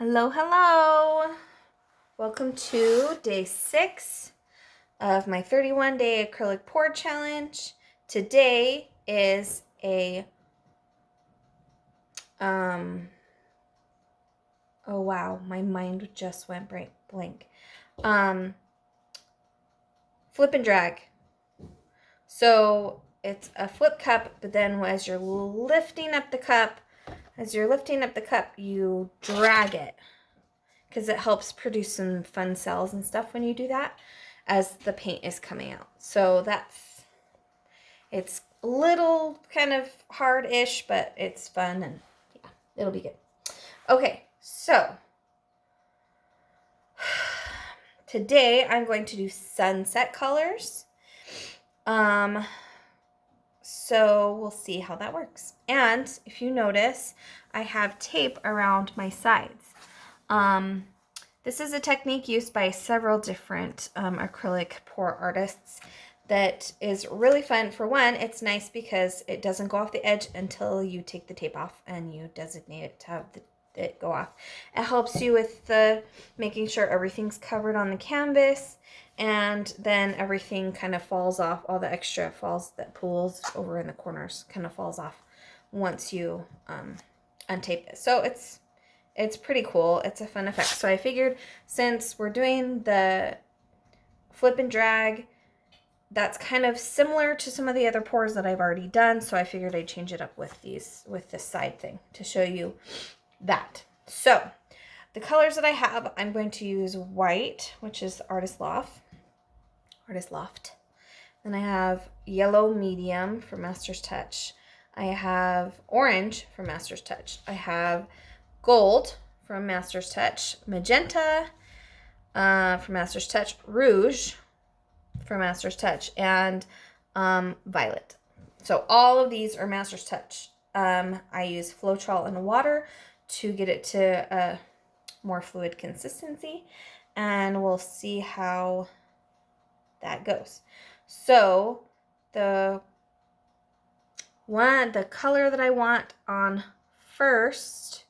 Hello, hello. Welcome to day 6 of my 31-day acrylic pour challenge. Today is a oh wow, my mind just went blank. Flip and drag. So it's a flip cup, but then as you're lifting up the cup, you drag it, because it helps produce some fun cells and stuff when you do that as the paint is coming out. So it's a little kind of hard-ish, but it's fun and yeah, it'll be good. Okay, so today I'm going to do sunset colors. So we'll see how that works. And if you notice, I have tape around my sides. This is a technique used by several different acrylic pour artists that is really fun. For one, it's nice because it doesn't go off the edge until you take the tape off and you designate it to have it go off. It helps you with making sure everything's covered on the canvas, and then everything kind of falls off. All the extra that pools over in the corners kind of falls off once you untape this. So it's pretty cool. It's a fun effect. So I figured, since we're doing the flip and drag, that's kind of similar to some of the other pours that I've already done. So I figured I'd change it up with this side thing to show you that. So the colors that I have, I'm going to use white, which is Artist Loft. Then I have yellow medium from Master's Touch. I have orange from Master's Touch. I have gold from Master's Touch, magenta from Master's Touch, rouge from Master's Touch, and violet. So all of these are Master's Touch. I use Floetrol and water to get it to a more fluid consistency, and we'll see how that goes. So the color that I want on first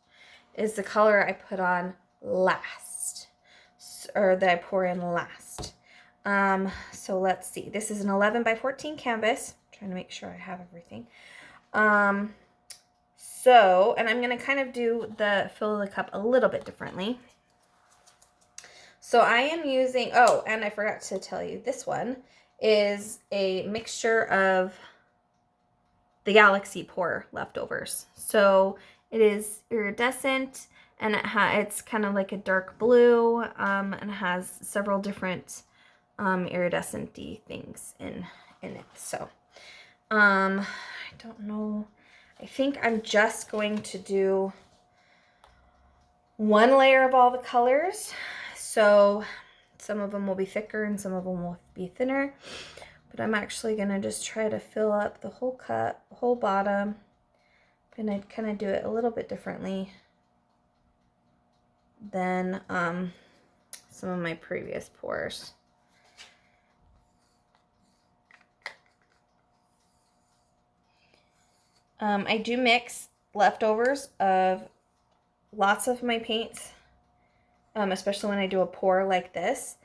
is the color I put on last, or that I pour in last. So let's see. This is an 11 by 14 canvas. I'm trying to make sure I have everything. So, and I'm going to kind of do fill the cup a little bit differently. So I am using, oh, and I forgot to tell you, this one is a mixture of the Galaxy Pour leftovers. So it is iridescent, and it's kind of like a dark blue, and it has several different iridescent-y things in it. So I don't know. I think I'm just going to do one layer of all the colors. So some of them will be thicker and some of them will be thinner. But I'm actually going to just try to fill up the whole cup, the whole bottom. I'm going to kind of do it a little bit differently than some of my previous pours. I do mix leftovers of lots of my paints, especially when I do a pour like this,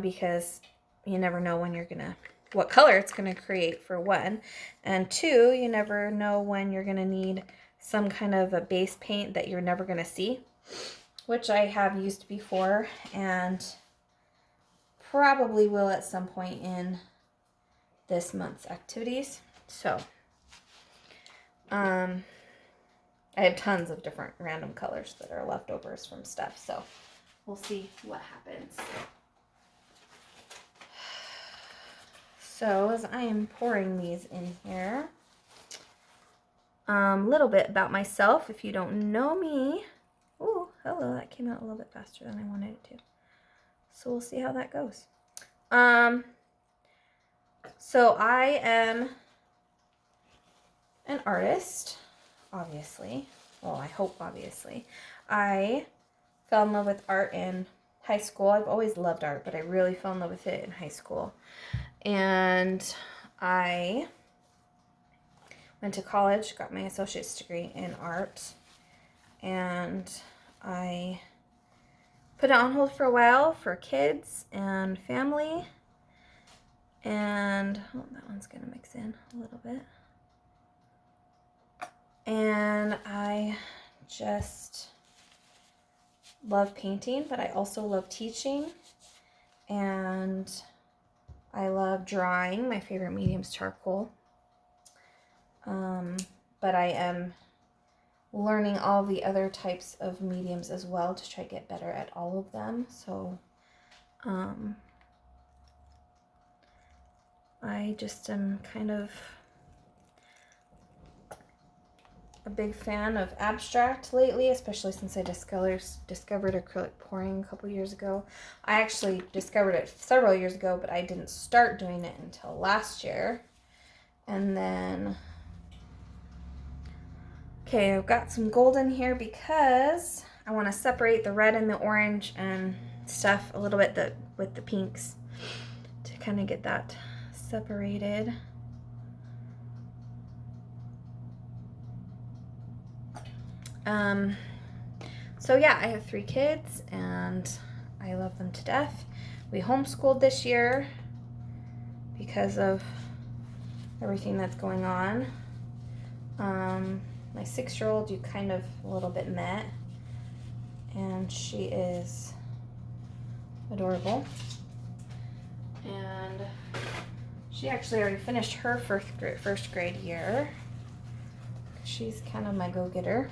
because you never know when what color it's gonna create, for one, and two, you never know when you're gonna need some kind of a base paint that you're never gonna see, which I have used before and probably will at some point in this month's activities. So I have tons of different random colors that are leftovers from stuff, so we'll see what happens. So as I am pouring these in here, a little bit about myself if you don't know me. Ooh, hello, that came out a little bit faster than I wanted it to. So we'll see how that goes. So I am an artist, obviously. Well, I hope obviously. I fell in love with art in high school. I've always loved art, but I really fell in love with it in high school. And I went to college, got my associate's degree in art, and I put it on hold for a while for kids and family. And oh, that one's gonna mix in a little bit. And I just love painting, but I also love teaching. And I love drawing. My favorite medium is charcoal. But I am learning all the other types of mediums as well to try to get better at all of them. So I just am kind of a big fan of abstract lately, especially since I discovered acrylic pouring a couple years ago. I actually discovered it several years ago, but I didn't start doing it until last year. And then, okay, I've got some gold in here because I want to separate the red and the orange and stuff a little bit with the pinks to kind of get that separated. So yeah, I have 3 kids and I love them to death. We homeschooled this year because of everything that's going on. My 6-year-old, you kind of a little bit met, and she is adorable. And she actually already finished her first grade year. She's kind of my go-getter.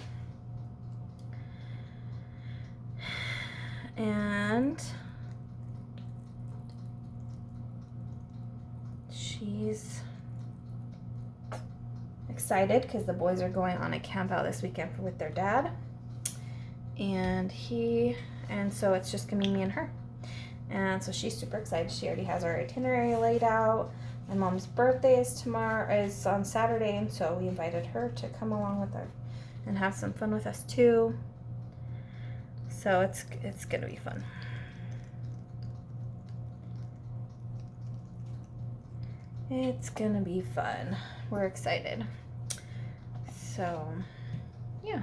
And she's excited because the boys are going on a camp out this weekend with their dad. And so it's just gonna be me and her. And so she's super excited. She already has our itinerary laid out. My mom's birthday is on Saturday, and so we invited her to come along with her and have some fun with us too. So it's gonna be fun. It's gonna be fun. We're excited. So yeah.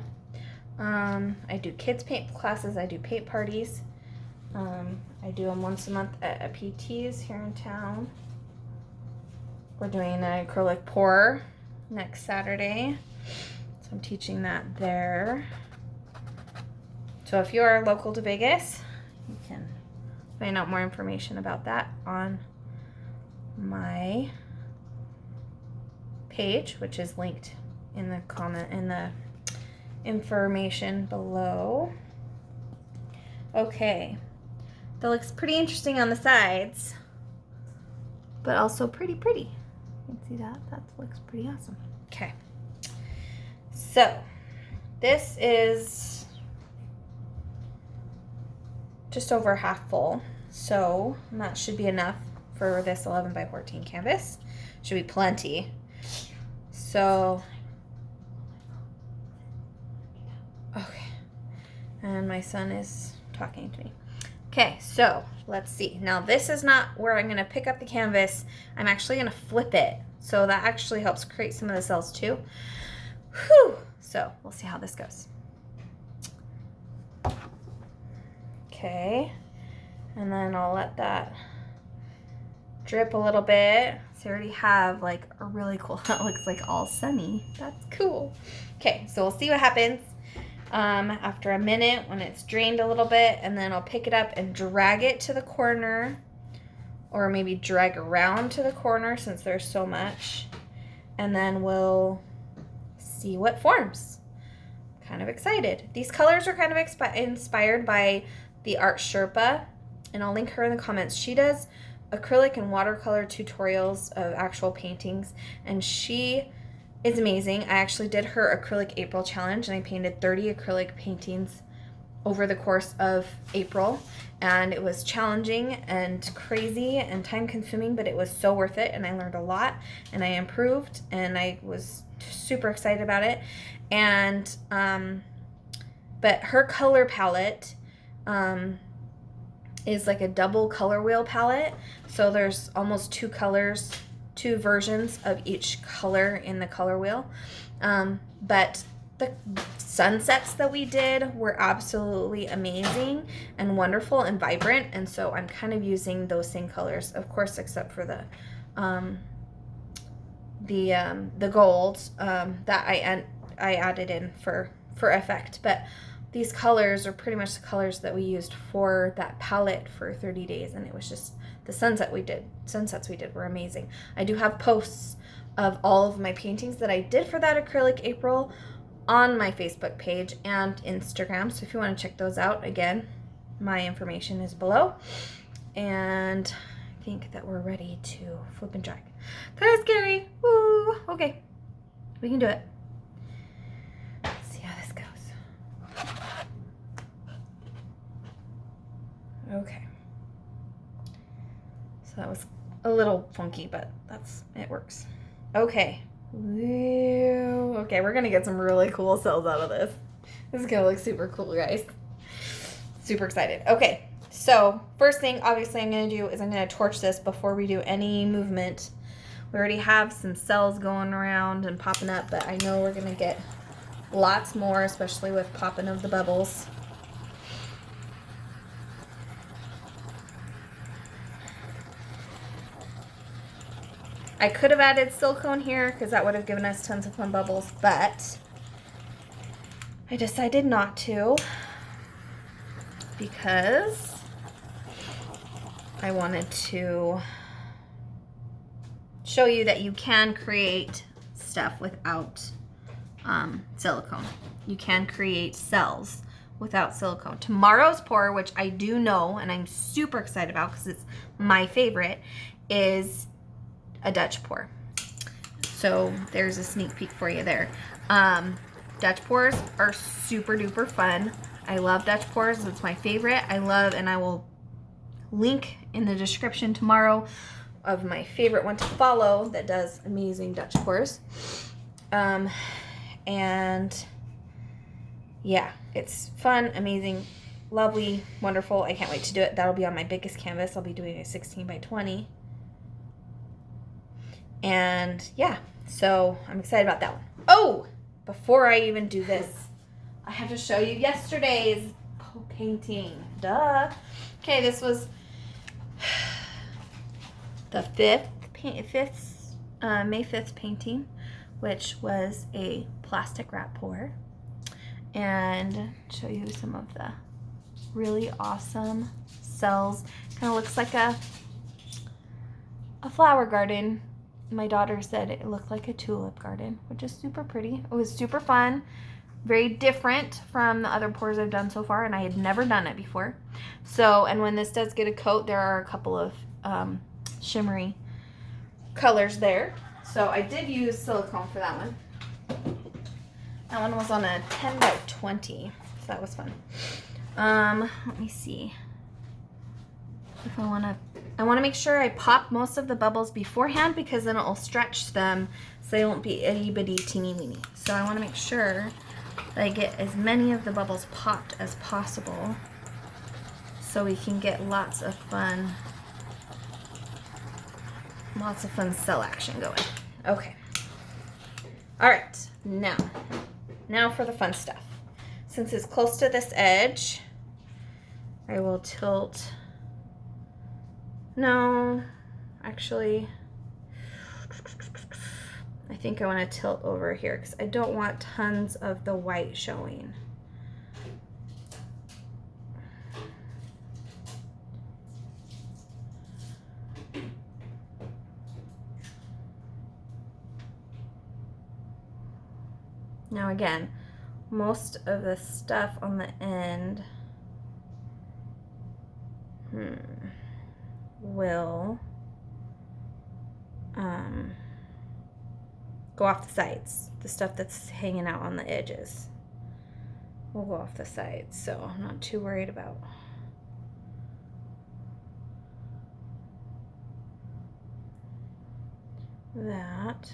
I do kids paint classes. I do paint parties. I do them once a month at a PT's here in town. We're doing an acrylic pour next Saturday, so I'm teaching that there. So if you are local to Vegas, you can find out more information about that on my page, which is linked in the information below. Okay, that looks pretty interesting on the sides, but also pretty. You can see that looks pretty awesome. Okay, so this is just over half full, so that should be enough for this 11 by 14 canvas. Should be plenty. So, okay, and my son is talking to me. Okay, so let's see. Now this is not where I'm gonna pick up the canvas. I'm actually gonna flip it. So that actually helps create some of the cells too. Whew. So we'll see how this goes. Okay, and then I'll let that drip a little bit. So I already have like a really cool, that looks like all sunny. That's cool. Okay, so we'll see what happens after a minute when it's drained a little bit, and then I'll pick it up and drag it to the corner, or maybe drag around to the corner since there's so much, and then we'll see what forms. Kind of excited. These colors are kind of inspired by the Art Sherpa, and I'll link her in the comments. She does acrylic and watercolor tutorials of actual paintings, and she is amazing. I actually did her acrylic April challenge, and I painted 30 acrylic paintings over the course of April, and it was challenging and crazy and time consuming, but it was so worth it, and I learned a lot, and I improved, and I was super excited about it. And but her color palette is like a double color wheel palette, so there's almost 2 versions of each color in the color wheel, but the sunsets that we did were absolutely amazing and wonderful and vibrant, and so I'm kind of using those same colors, of course, except for the gold that I added in for effect. But these colors are pretty much the colors that we used for that palette for 30 days, and it was just the sunsets we did were amazing. I do have posts of all of my paintings that I did for that acrylic April on my Facebook page and Instagram, so if you want to check those out, again, my information is below. And I think that we're ready to flip and drag. Kind of scary. Woo! Okay, we can do it. Let's see how this goes. Okay. So that was a little funky, but it works. Okay. Woo. Okay, we're gonna get some really cool cells out of this. This is gonna look super cool, guys. Super excited. Okay, so first thing, obviously, I'm gonna do is I'm gonna torch this before we do any movement. We already have some cells going around and popping up, but I know we're gonna get lots more, especially with popping of the bubbles. I could have added silicone here because that would have given us tons of fun bubbles, but I decided not to because I wanted to show you that you can create stuff without silicone. You can create cells without silicone. Tomorrow's pour, which I do know and I'm super excited about because it's my favorite, is a Dutch pour. So there's a sneak peek for you there. Dutch pours are super duper fun. I love Dutch pours. It's my favorite. I will link in the description tomorrow of my favorite one to follow that does amazing Dutch pours. And yeah, it's fun, amazing, lovely, wonderful. I can't wait to do it. That'll be on my biggest canvas. I'll be doing a 16 by 20. And yeah, so I'm excited about that one. Oh, before I even do this, I have to show you yesterday's painting. Duh. Okay, this was the May 5th painting, which was a plastic wrap pour. And show you some of the really awesome cells. Kind of looks like a flower garden. My daughter said it looked like a tulip garden, which is super pretty. It was super fun, very different from the other pours I've done so far, and I had never done it before. So, and when this does get a coat, there are a couple of shimmery colors there. So I did use silicone for that one. That one was on a 10 by 20, so that was fun. Let me see if I want to make sure I pop most of the bubbles beforehand because then it will stretch them so they won't be itty bitty teeny weeny. So I want to make sure that I get as many of the bubbles popped as possible so we can get lots of fun cell action going. Okay. All right, now for the fun stuff. Since it's close to this edge, I will tilt. No, actually, I think I want to tilt over here because I don't want tons of the white showing. Now again, most of the stuff on the end will go off the sides. The stuff that's hanging out on the edges will go off the sides, so I'm not too worried about that.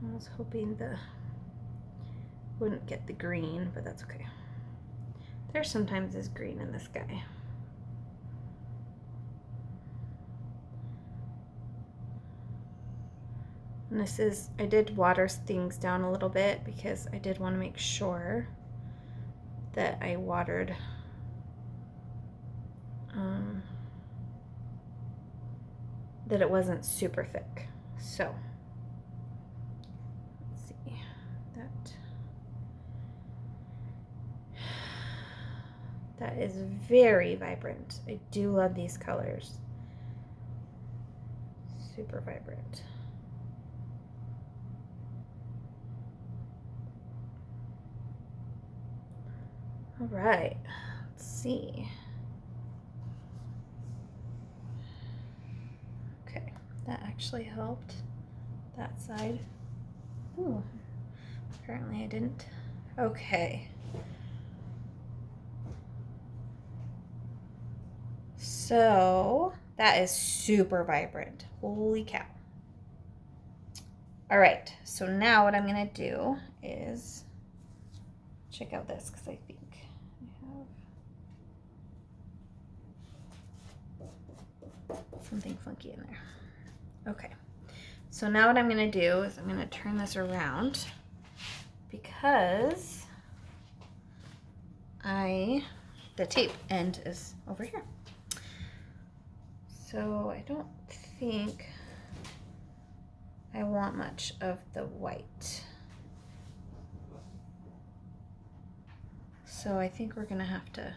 I was hoping wouldn't get the green, but that's okay. There sometimes is green in this guy. And this is, I did water things down a little bit because I did want to make sure that I watered that it wasn't super thick. So let's see that is very vibrant. I do love these colors. Super vibrant. All right, let's see. Okay, that actually helped that side. Ooh, apparently I didn't. Okay. So that is super vibrant. Holy cow. All right, so now what I'm gonna do is check out this because I think I have something funky in there. Okay, so now what I'm gonna do is I'm gonna turn this around because the tape end is over here. So I don't think I want much of the white. So I think we're gonna have to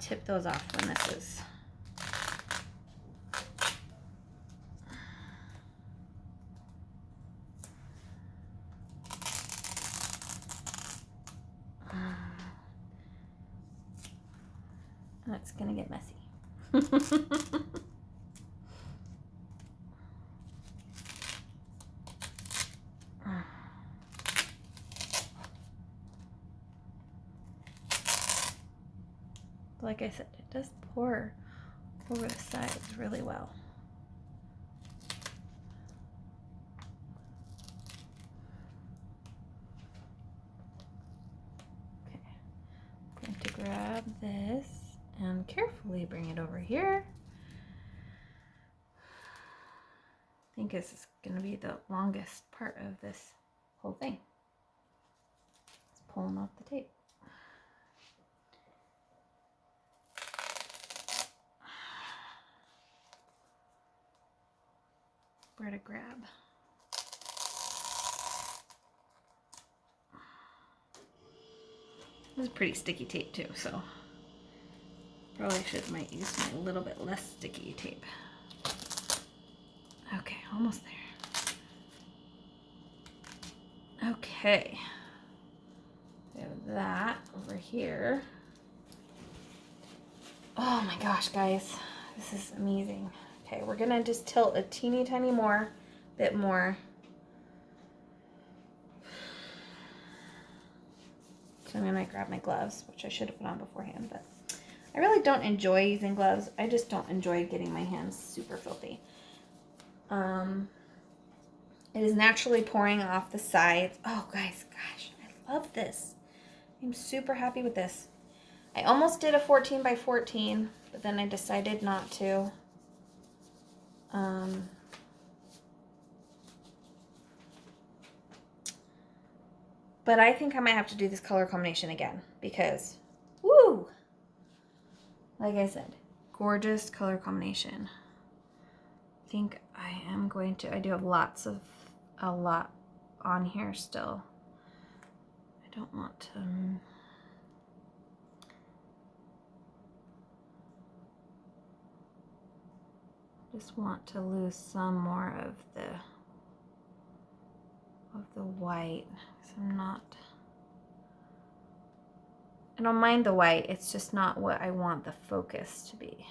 tip those off when this is. That's gonna get messy. Like I said, it does pour over the sides really well. Okay, I'm going to grab this and carefully bring it over here. I think this is going to be the longest part of this whole thing. It's pulling off the tape. Where to grab? This is pretty sticky tape too, so probably might use my little bit less sticky tape. Okay, almost there. Okay, we have that over here. Oh my gosh, guys, this is amazing. Okay, we're gonna just tilt a teeny tiny bit more. So I'm gonna grab my gloves, which I should have put on beforehand, but I really don't enjoy using gloves. I just don't enjoy getting my hands super filthy. It is naturally pouring off the sides. Oh guys, gosh, I love this. I'm super happy with this. I almost did a 14 by 14, but then I decided not to. But I think I might have to do this color combination again because, woo! Like I said, gorgeous color combination. I think I am going to, I do have a lot on here still. I don't want to, just want to lose some more of the white, because I don't mind the white, it's just not what I want the focus to be.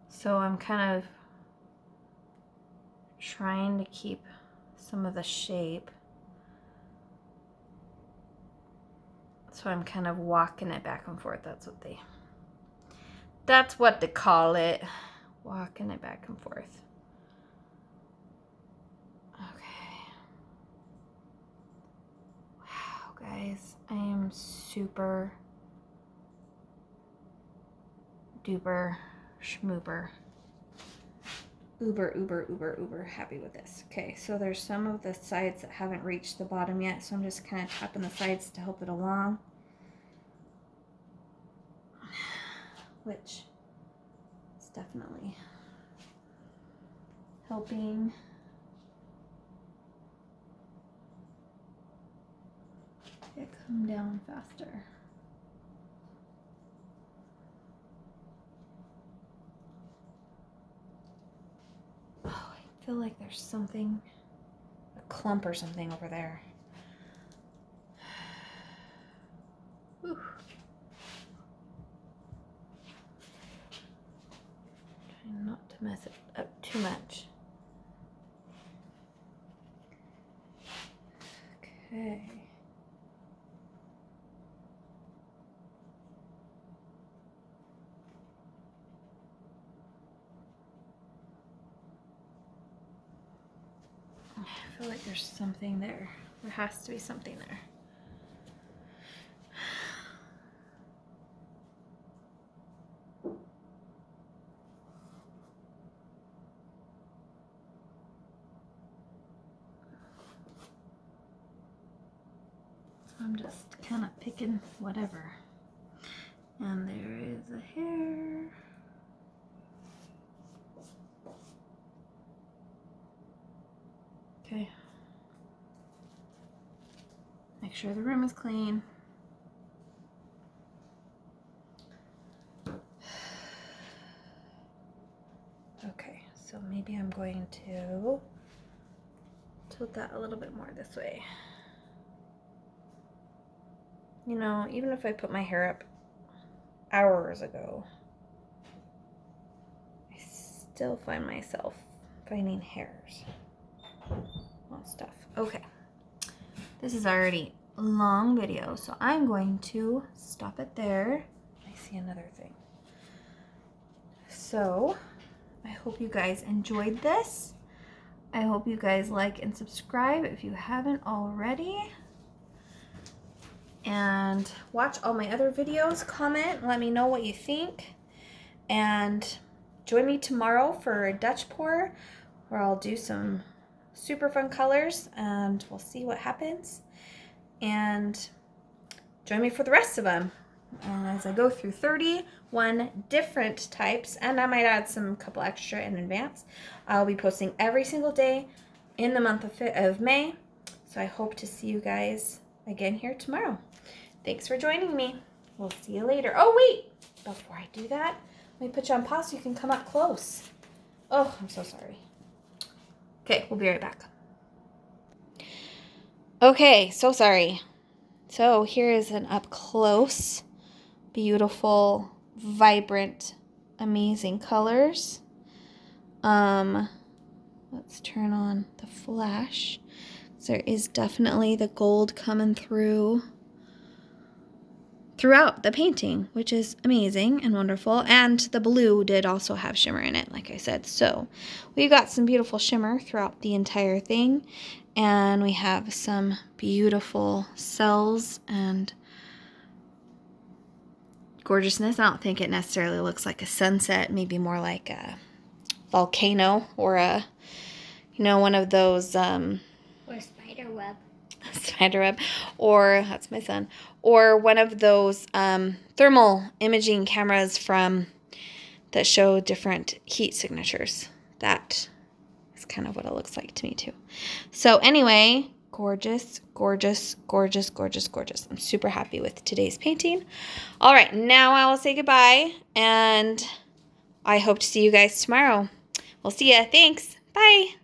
So I'm kind of trying to keep some of the shape. So I'm kind of walking it back and forth. That's what they call it. Walking it back and forth. Okay. Wow, guys, I am super duper schmooper uber happy with this. Okay, so there's some of the sides that haven't reached the bottom yet, so I'm just kind of tapping the sides to help it along, which is definitely helping. It come down faster. Oh, I feel like there's something, a clump or something over there. Whew. Trying not to mess it up too much. Okay. I feel like there's something there. There has to be something there. So I'm just kind of picking whatever. And there is a hair. Okay. Make sure the room is clean. Okay, so maybe I'm going to tilt that a little bit more this way. You know, even if I put my hair up hours ago, I still find myself finding hairs on stuff. Okay, this is already a long video, so I'm going to stop it there. I see another thing. So I hope you guys enjoyed this. I hope you guys like and subscribe if you haven't already. And watch all my other videos, comment, let me know what you think. And join me tomorrow for a Dutch pour where I'll do some super fun colors and we'll see what happens. And join me for the rest of them as I go through 31 different types, and I might add some couple extra in advance. I'll be posting every single day in the month of May. So I hope to see you guys again here tomorrow. Thanks for joining me. We'll see you later. Oh, wait. Before I do that, let me put you on pause so you can come up close. Oh, I'm so sorry. Okay, we'll be right back. Okay, so sorry. So here is an up close, beautiful, vibrant, amazing colors. Let's turn on the flash. So there is definitely the gold coming throughout the painting, which is amazing and wonderful. And the blue did also have shimmer in it, like I said. So we've got some beautiful shimmer throughout the entire thing. And we have some beautiful cells and gorgeousness. I don't think it necessarily looks like a sunset, maybe more like a volcano or a, you know, one of those or spider web. Spider web, or that's my son, or one of those thermal imaging cameras from that show different heat signatures. That is kind of what it looks like to me too. So anyway, gorgeous, gorgeous, gorgeous, gorgeous, gorgeous. I'm super happy with today's painting. All right, now I will say goodbye, and I hope to see you guys tomorrow. We'll see ya. Thanks. Bye.